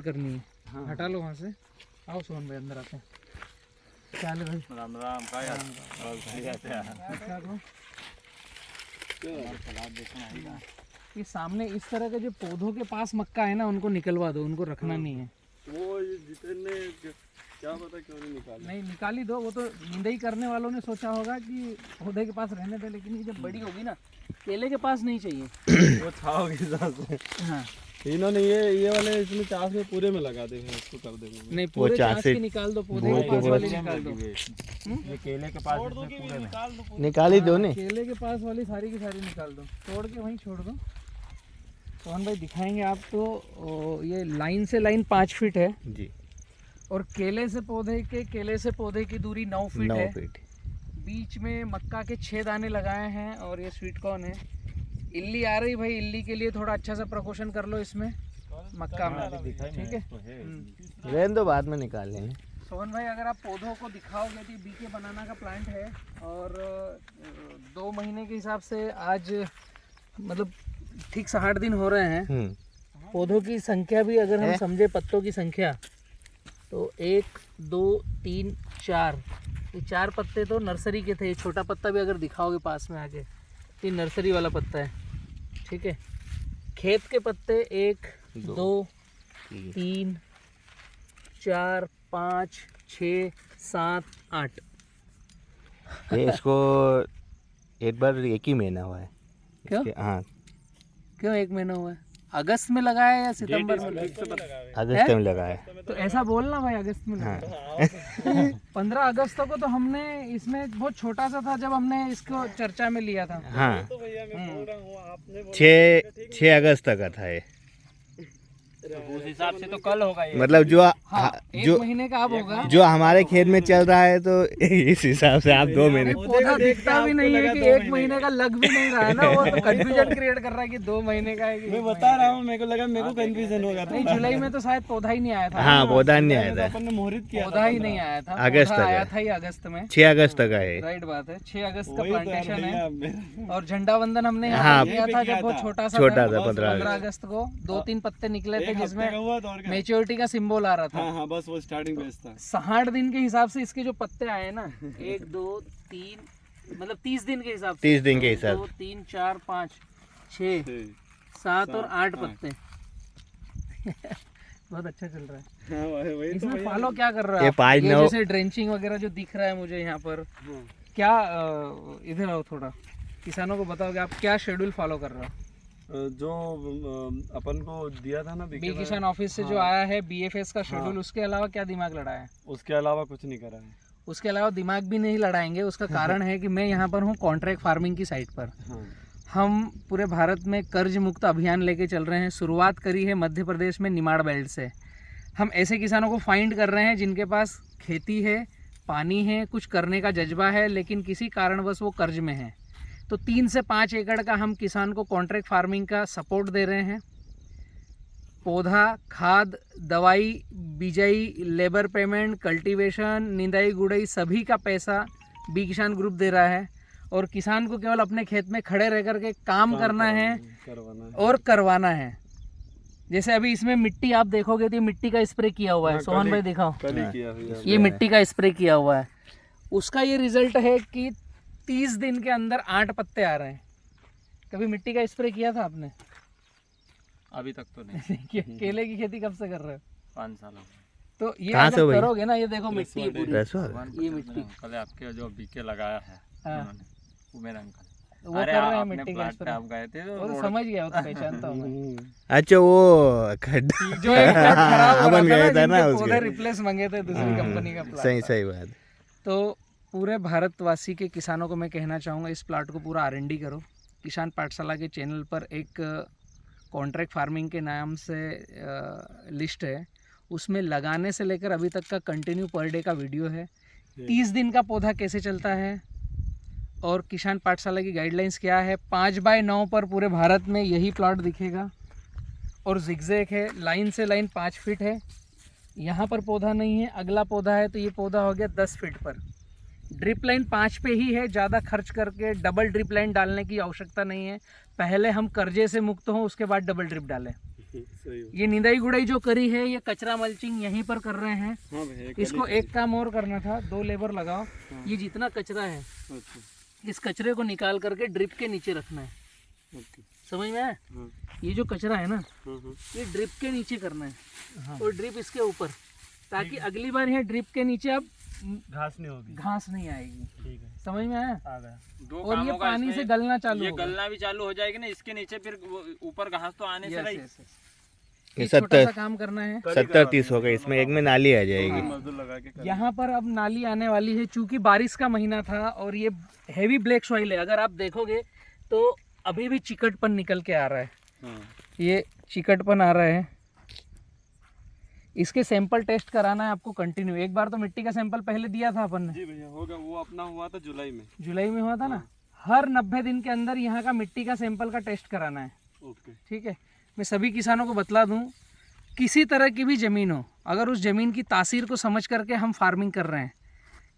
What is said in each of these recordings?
करनी है। हाँ। हटा लो वहाँ से। आओ सोहन भाई अंदर आते हैं। क्या हाल है भाई? राम राम। का यार ये सामने इस तरह के जो पौधों के पास मक्का है ना, उनको निकलवा दो, उनको रखना नहीं है। वो जितने क्या पता क्यों नहीं निकाले। नहीं निकाली दो, वो तो निंदाई करने वालों ने सोचा होगा कि पौधे के पास रहने दे, लेकिन ये जब बड़ी होगी ना, केले के पास नहीं चाहिए। वो छाव के हिसाब से। हाँ इन्होंने ये वाले इसमें चास में पूरे में लगा दे, इसको कर देंगे। नहीं, पूरे चास की निकाल दो, पौधे के पास वाली निकाल दो। ये केले के पास पूरे में निकाल ही दो ने। केले के पास वाली सारी की सारी निकाल दो, तोड़ के वहीं छोड़ दो। सोहन भाई दिखाएंगे आप तो। ये लाइन से लाइन 5 फीट है जी, और केले से पौधे की दूरी 9 फीट 9 है। फीट। बीच में मक्का के 6 दाने लगाए हैं और ये स्वीट कॉर्न है। इल्ली आ रही भाई, इल्ली के लिए थोड़ा अच्छा सा प्रिकॉशन कर लो इसमें मक्का में, ठीक है। रहने दो, बाद में निकाल लेंगे। सोहन भाई अगर आप पौधों को दिखाओगे तो बीके बनाना का प्लांट है और 2 महीने के हिसाब से आज मतलब ठीक 60 दिन हो रहे हैं। पौधों की संख्या भी अगर हम समझे, पत्तों की संख्या, तो 1 2 3 4, ये 4 पत्ते तो नर्सरी के थे। ये छोटा पत्ता भी अगर दिखाओगे पास में आके, ये नर्सरी वाला पत्ता है, ठीक है। खेत के पत्ते 1 2 3 4 5 6 7 8। ये इसको एक बार एक ही महीना हुआ है। क्यों? हाँ, क्यों 1 महीना हुआ है? अगस्त में लगाया या सितंबर में? अगस्त में लगा है। तो ऐसा बोलना भाई, अगस्त में लगाया। 15 अगस्त को तो हमने इसमें बहुत छोटा सा था जब हमने इसको चर्चा में लिया था। हाँ, 6 अगस्त तक का था ये। उस हिसाब से तो कल होगा ये। मतलब जो हाँ, जो 1 महीने का अब होगा। जो हमारे खेत में चल रहा है, तो इस हिसाब से आप 2 महीने। पौधा दिखता भी नहीं है कि 1 महीने का, लग भी नहीं रहा है ना, वो तो कंफ्यूजन क्रिएट कर रहा है कि 2 महीने का है कि मैं बता रहा हूँ, मेरे को लगा, मेरे को कंफ्यूजन होगा। नहीं, जुलाई में तो शायद पौधा ही नहीं आया था। हाँ, पौधा नहीं आया था, अपन ने मुहूर्त किया, पौधा ही नहीं आया था। अगस्त पौधा तक आया है। था ही अगस्त में। 6 अगस्त तक का है। राइट बात है, 6 अगस्त का वही तो प्लांटेशन है। यार, और झंडा वंदन हमने यहाँ हाँ, पे किया था जब बहुत छोटा सा छोटा था, था, 15 अगस्त को 2-3 पत्ते निकले थे एक हफ्ते जिसमें का हुआ था और क्या। मेच्योरिटी का सिंबल आ रहा था। हाँ हाँ, बस वो स्टार्टिंग बेस था। 60 दिन के हिसाब से इसके जो पत्ते आए ना, 1 2 3, मतलब 30 दिन के हिसाब से, 30 दिन के हिसाब 2 3 4 5 6 7 और 8 पत्ते। बहुत अच्छा चल रहा है। हाँ, वही तो इसमें भैया। फॉलो क्या कर रहा है ये आप? 5 ये 9 जैसे ड्रेंचिंग वगैरह जो दिख रहा है मुझे यहाँ पर, हाँ। क्या इधर आओ थोड़ा, किसानों को बताओगे आप क्या शेड्यूल फॉलो कर रहे हो? जो अपन को दिया था ना बी किसान ऑफिस से जो आया है BFS का शेड्यूल, उसके अलावा क्या दिमाग लड़ाया है? उसके अलावा कुछ नहीं करा है। उसके अलावा दिमाग भी नहीं लड़ाएंगे। उसका कारण है कि मैं यहाँ पर हूँ कॉन्ट्रैक्ट फार्मिंग की साइट पर। हाँ। हम पूरे भारत में कर्ज मुक्त अभियान लेके चल रहे हैं। शुरुआत करी है मध्य प्रदेश में निमाड़ बेल्ट से। हम ऐसे किसानों को फाइंड कर रहे हैं जिनके पास खेती है, पानी है, कुछ करने का जज्बा है, लेकिन किसी कारणवश वो कर्ज में है। तो 3 से 5 एकड़ का हम किसान को कॉन्ट्रैक्ट फार्मिंग का सपोर्ट दे रहे हैं। पौधा, खाद, दवाई, बिजाई, लेबर पेमेंट, कल्टीवेशन, निंदाई गुड़ाई, सभी का पैसा बी किसान ग्रुप दे रहा है। और किसान को केवल अपने खेत में खड़े रह करके काम करना है और करवाना है। जैसे अभी इसमें मिट्टी आप देखोगे तो ये मिट्टी का स्प्रे किया हुआ है। सोहन भाई दिखाओ, ये मिट्टी का स्प्रे किया हुआ है। उसका ये रिजल्ट है कि 30 दिन के अंदर 8 पत्ते आ रहे हैं। कभी मिट्टी का स्प्रे किया था आपने? अभी तक तो नहीं। केले की खेती कब से कर रहे हो? 5 साल हो गए। तो ये कहाँ से अगर हुई? करोगे ना, ये देखो मिट्टी है पूरी, ये मिट्टी। कल आपके जो बीके लगाया है हाँ। उन्होंने, वो मेरे अंकल। वो कर रहे हैं मिट्टी का प्लाट पे स्प्रे। आप गए थे वो तो समझ गया, वो तो पहचानता हूँ मैं। अच्छा, वो खड्डा जो एक प्लाट खराब हो बन रहा गया था था ना, ना जिनके पौधे उसके। रिप्लेस मांगे थे दूसरी कंपनी का प्लाट सही था। सही बात। तो पूरे भारतवासी के किसानों को मैं कहना चाहूँगा, इस प्लाट को पूरा R&D करो। किसान पाठशाला के चैनल पर एक कॉन्ट्रैक्ट फार्मिंग के नाम से लिस्ट है, उसमें लगाने से लेकर अभी तक का कंटिन्यू पर डे का वीडियो है। 30 दिन का पौधा कैसे चलता है और किसान पाठशाला की गाइडलाइंस क्या है। 5x9 पर पूरे भारत में यही प्लॉट दिखेगा और जिगजैग है, लाइन से लाइन 5 फीट है। यहाँ पर पौधा नहीं है, अगला पौधा है, तो ये पौधा हो गया 10 फीट पर। ड्रिप लाइन 5 पे ही है। ज़्यादा खर्च करके डबल ड्रिप लाइन डालने की आवश्यकता नहीं है। पहले हम कर्जे से मुक्त हों, उसके बाद डबल ड्रिप डालें। सही हो। ये निदाई गुड़ाई जो करी है ये कचरा मल्चिंग यहीं पर कर रहे हैं। हाँ भैया इसको एक काम और करना था, 2 लेबर लगाओ। ये जितना कचरा है अच्छा इस कचरे को निकाल करके ड्रिप के नीचे रखना है। ओके समझ में आया? हाँ ये जो कचरा है ना हाँ ये ड्रिप के नीचे करना है और ड्रिप इसके ऊपर, ताकि अगली बार यहाँ ड्रिप के नीचे अब घास नहीं होगी। घास नहीं आएगी। ठीक है समझ में आया? आ गया। दो और ये कामों का पानी से इसमें गलना चालू ये होगा। गलना भी चालू हो जाएगी ना, इसके नीचे फिर वो ऊपर घास तो आने से Yes, रही। yes, yes. ये ये छोटा 70 सा काम करना है। 70-30 हो गए, इसमें एक में नाली आ जाएगी। मजदूर लगा के यहाँ पर अब नाली आने वाली है, चूंकि बारिश का महीना था और ये हैवी ब्लैक सॉइल है। अगर आप देखोगे तो अभी भी चिकटपन निकल के आ रहा है। हाँ ये चिकटपन आ रहा है। इसके सैंपल टेस्ट कराना है आपको कंटिन्यू। एक बार तो मिट्टी का सैंपल पहले दिया था अपन ने, जी भैया होगा। वो अपना हुआ था जुलाई में। जुलाई में हुआ था ना। हर 90 दिन के अंदर यहाँ का मिट्टी का सैंपल का टेस्ट कराना है। ओके ठीक है। मैं सभी किसानों को बतला दूं, किसी तरह की भी ज़मीन हो, अगर उस ज़मीन की तासीर को समझ करके हम फार्मिंग कर रहे हैं,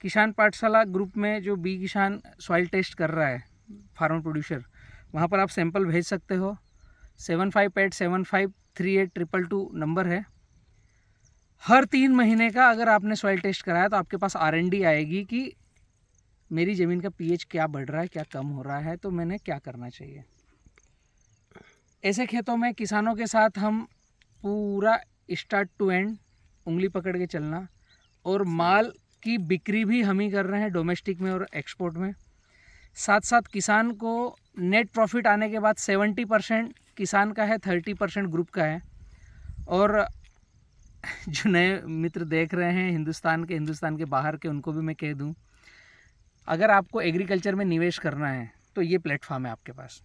किसान पाठशाला ग्रुप में जो बी किसान सॉइल टेस्ट कर रहा है फार्मर प्रोड्यूसर, वहाँ पर आप सैंपल भेज सकते हो। 7587538222 नंबर है। हर 3 महीने का अगर आपने सॉइल टेस्ट कराया तो आपके पास R&D आएगी कि मेरी ज़मीन का pH क्या बढ़ रहा है, क्या कम हो रहा है, तो मैंने क्या करना चाहिए। ऐसे खेतों में किसानों के साथ हम पूरा स्टार्ट टू एंड उंगली पकड़ के चलना, और माल की बिक्री भी हम ही कर रहे हैं डोमेस्टिक में और एक्सपोर्ट में। साथ साथ किसान को नेट प्रॉफिट आने के बाद 70% किसान का है, 30% ग्रुप का है। और जो नए मित्र देख रहे हैं हिंदुस्तान के बाहर के, उनको भी मैं कह दूं, अगर आपको एग्रीकल्चर में निवेश करना है तो ये प्लेटफॉर्म है आपके पास।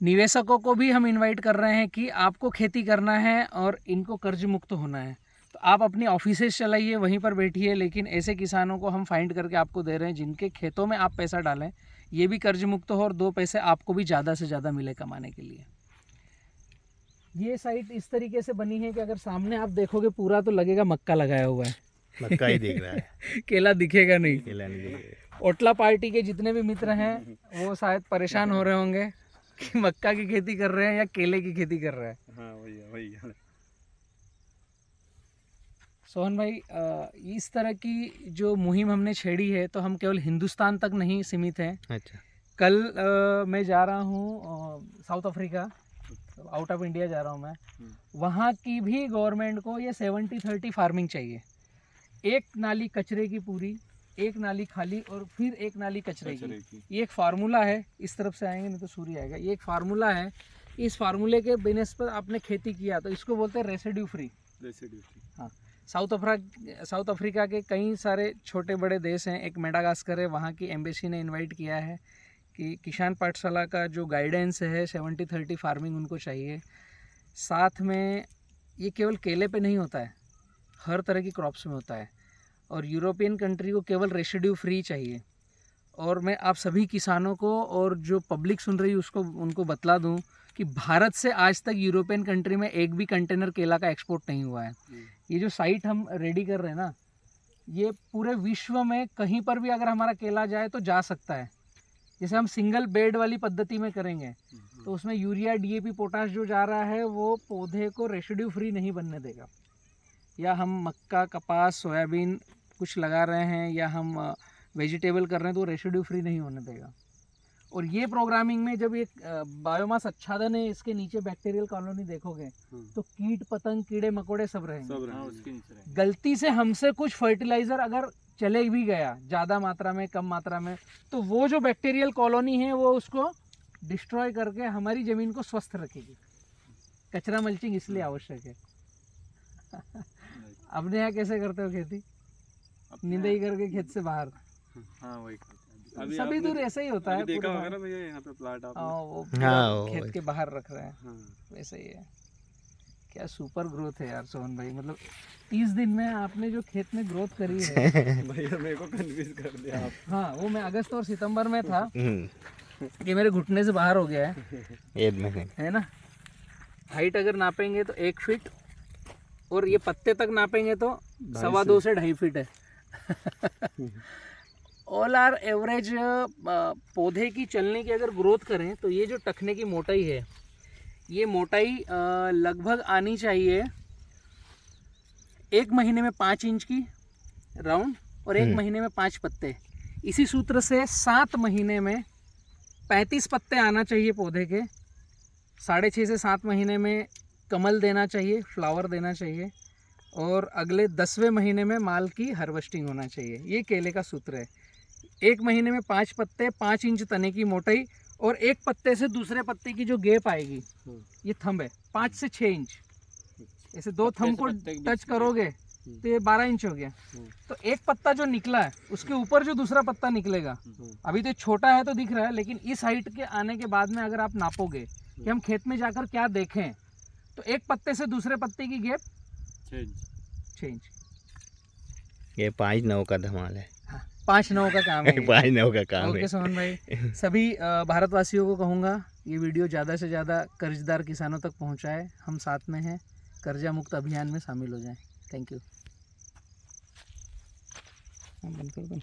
निवेशकों को भी हम इनवाइट कर रहे हैं कि आपको खेती करना है और इनको कर्ज मुक्त होना है तो आप अपनी ऑफिसेज चलाइए, वहीं पर बैठिए, लेकिन ऐसे किसानों को हम फाइंड करके आपको दे रहे हैं जिनके खेतों में आप पैसा डालें, ये भी कर्ज मुक्त हो और 2 पैसे आपको भी ज़्यादा से ज़्यादा मिले कमाने के लिए। ये साइट इस तरीके से बनी है कि अगर सामने आप देखोगे पूरा तो लगेगा मक्का लगाया हुआ है, मक्का ही दिख रहा है, केला दिखेगा नहीं। केला नहीं दिख रहा है। ओटला पार्टी के जितने भी मित्र हैं वो शायद परेशान हो रहे होंगे कि मक्का की खेती कर रहे हैं या केले की खेती कर रहे हैं। हाँ वही है वही है। सोहन भाई, इस तरह की जो मुहिम हमने छेड़ी है तो हम केवल हिंदुस्तान तक नहीं सीमित हैं। अच्छा, कल मैं जा रहा हूँ south Africa, out of India जा रहा हूँ मैं। वहाँ की भी गवर्नमेंट को ये 70-30 फार्मिंग चाहिए। एक नाली कचरे की पूरी, एक नाली खाली और फिर एक नाली कचरे की। ये एक फार्मूला है। इस तरफ से आएंगे नहीं तो सूर्य आएगा। ये एक फार्मूला है। इस फार्मूले के बेसिस पर आपने खेती किया तो इसको बोलते हैं रेसिड्यू फ्री। हाँ, साउथ अफ्रीका के कई सारे छोटे बड़े देश हैं, एक मेडागास्कर है, वहाँ की एम्बेसी ने इनवाइट किया है कि किसान पाठशाला का जो गाइडेंस है 70-30 फार्मिंग उनको चाहिए। साथ में ये केवल केले पे नहीं होता है, हर तरह की क्रॉप्स में होता है। और यूरोपियन कंट्री को केवल रेसिड्यू फ्री चाहिए। और मैं आप सभी किसानों को और जो पब्लिक सुन रही है उसको उनको बतला दूं कि भारत से आज तक यूरोपियन कंट्री में एक भी कंटेनर केला का एक्सपोर्ट नहीं हुआ है। ये जो साइट हम रेडी कर रहे हैं ना, ये पूरे विश्व में कहीं पर भी अगर हमारा केला जाए तो जा सकता है। जैसे हम सिंगल बेड वाली पद्धति में करेंगे तो उसमें यूरिया, DAP, पोटाश जो जा रहा है वो पौधे को रेसिड्यू फ्री नहीं बनने देगा। या हम मक्का, कपास, सोयाबीन कुछ लगा रहे हैं या हम वेजिटेबल कर रहे हैं तो रेसिड्यू फ्री नहीं होने देगा। और ये प्रोग्रामिंग में जब ये बायोमास आच्छादन है, इसके नीचे बैक्टीरियल कॉलोनी देखोगे तो कीट पतंग, कीड़े मकोड़े सब रहेंगे। गलती से हमसे कुछ फर्टिलाइजर अगर चले भी गया ज़्यादा मात्रा में, कम मात्रा में, तो वो जो बैक्टीरियल कॉलोनी है वो उसको डिस्ट्रॉय करके हमारी ज़मीन को स्वस्थ रखेगी। कचरा मल्चिंग इसलिए आवश्यक है। अपने यहाँ कैसे करते हो खेती? निंदाई करके खेत से बाहर। हाँ वही सभी दूर ऐसा ही होता है। देखा होगा ना भैया यहाँ पे प्लाट आपने। वो हाँ, खेत के बाहर रख रहे हैं। हाँ। वैसे ही है। क्या सुपर ग्रोथ है यार सोहन भाई, मतलब 30 दिन में आपने जो खेत में ग्रोथ करी है। भैया मेरे को कन्फ्यूज कर दिया आप। हाँ, वो मैं अगस्त और सितंबर में था, ये मेरे घुटने से बाहर हो गया है ना। हाइट अगर नापेंगे तो 1 फीट और ये पत्ते तक नापेंगे तो 2.25 से 2.5 फीट है। ऑल आर एवरेज पौधे की चलने की अगर ग्रोथ करें तो ये जो टखने की मोटाई है ये मोटाई लगभग आनी चाहिए 1 महीने में 5 इंच की राउंड और 1 महीने में 5 पत्ते। इसी सूत्र से 7 महीने में 35 पत्ते आना चाहिए पौधे के। 6.5 से 7 महीने में कमल देना चाहिए, फ्लावर देना चाहिए और अगले 10वें महीने में माल की हार्वेस्टिंग होना चाहिए। ये केले का सूत्र है। 1 महीने में 5 पत्ते, 5 इंच तने की मोटाई और एक पत्ते से दूसरे पत्ते की जो गैप आएगी, ये थंब है 5 से 6 इंच। ऐसे 2 थंब को टच करोगे तो ये 12 इंच हो गया। तो एक पत्ता जो निकला है उसके ऊपर जो दूसरा पत्ता निकलेगा, अभी तो छोटा है तो दिख रहा है, लेकिन इस हाइट के आने के बाद में अगर आप नापोगे कि हम खेत में जाकर क्या देखें, तो एक पत्ते से दूसरे पत्ते की गैप 6 इंच। ये 5-9 का धमाल है। 5-9 का काम है। 5-9 का काम ओके है। सोहन भाई, सभी भारतवासियों को कहूँगा ये वीडियो ज़्यादा से ज़्यादा कर्जदार किसानों तक पहुँचाए। हम साथ में हैं, कर्जा मुक्त अभियान में शामिल हो जाएं। Thank you. बंद कर दो।